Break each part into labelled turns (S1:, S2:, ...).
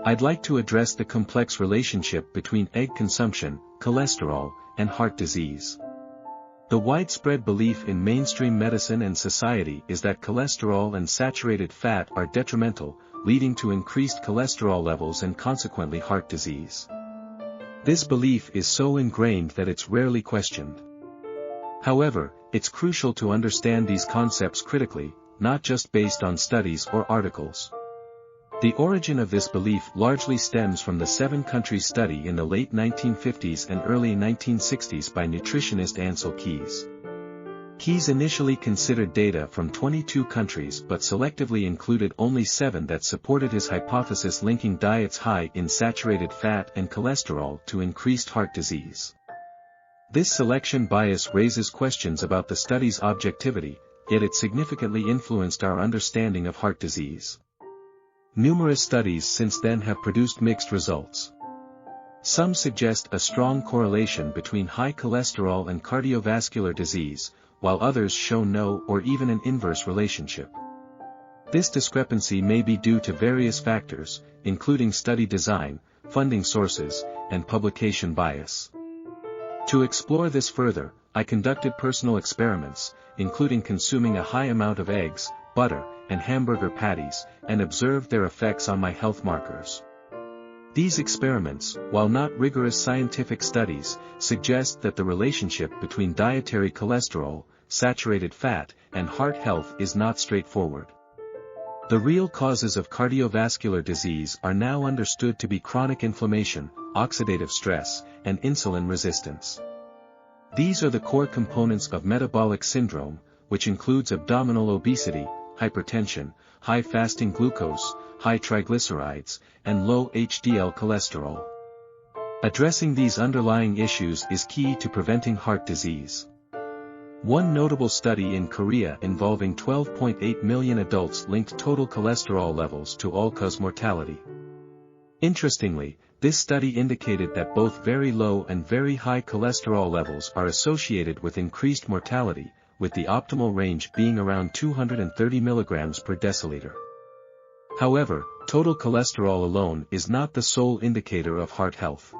S1: I'd like to address the complex relationship between egg consumption, cholesterol, and heart disease. The widespread belief in mainstream medicine and society is that cholesterol and saturated fat are detrimental, leading to increased cholesterol levels and consequently heart disease. This belief is so ingrained that it's rarely questioned. However, it's crucial to understand these concepts critically, not just based on studies or articles. The origin of this belief largely stems from the 7-country study in the late 1950s and early 1960s by nutritionist Ansel Keys. Keys initially considered data from 22 countries but selectively included only 7 that supported his hypothesis linking diets high in saturated fat and cholesterol to increased heart disease. This selection bias raises questions about the study's objectivity, yet it significantly influenced our understanding of heart disease. Numerous studies since then have produced mixed results. Some suggest a strong correlation between high cholesterol and cardiovascular disease, while others show no or even an inverse relationship. This discrepancy may be due to various factors, including study design, funding sources, and publication bias. To explore this further, I conducted personal experiments, including consuming a high amount of eggs, butter, and hamburger patties, and observed their effects on my health markers. These experiments, while not rigorous scientific studies, suggest that the relationship between dietary cholesterol, saturated fat, and heart health is not straightforward. The real causes of cardiovascular disease are now understood to be chronic inflammation, oxidative stress, and insulin resistance. These are the core components of metabolic syndrome, which includes abdominal obesity, hypertension, high fasting glucose, high triglycerides, and low HDL cholesterol. Addressing these underlying issues is key to preventing heart disease. One notable study in Korea involving 12.8 million adults linked total cholesterol levels to all-cause mortality. Interestingly, this study indicated that both very low and very high cholesterol levels are associated with increased mortality, with the optimal range being around 230 mg per deciliter. However, total cholesterol alone is not the sole indicator of heart health.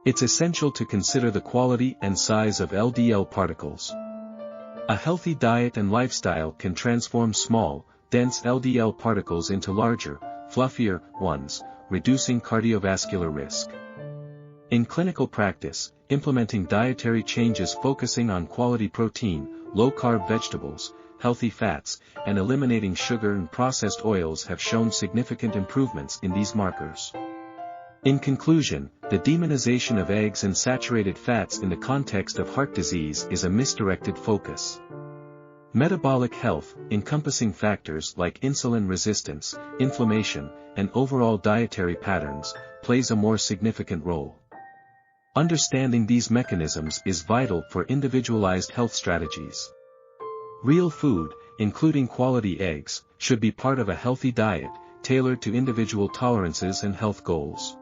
S1: It's essential to consider the quality and size of LDL particles. A healthy diet and lifestyle can transform small, dense LDL particles into larger, fluffier ones, reducing cardiovascular risk. In clinical practice, implementing dietary changes focusing on quality protein, low-carb vegetables, healthy fats, and eliminating sugar and processed oils have shown significant improvements in these markers. In conclusion, the demonization of eggs and saturated fats in the context of heart disease is a misdirected focus. Metabolic health, encompassing factors like insulin resistance, inflammation, and overall dietary patterns, plays a more significant role. Understanding these mechanisms is vital for individualized health strategies. Real food, including quality eggs, should be part of a healthy diet, tailored to individual tolerances and health goals.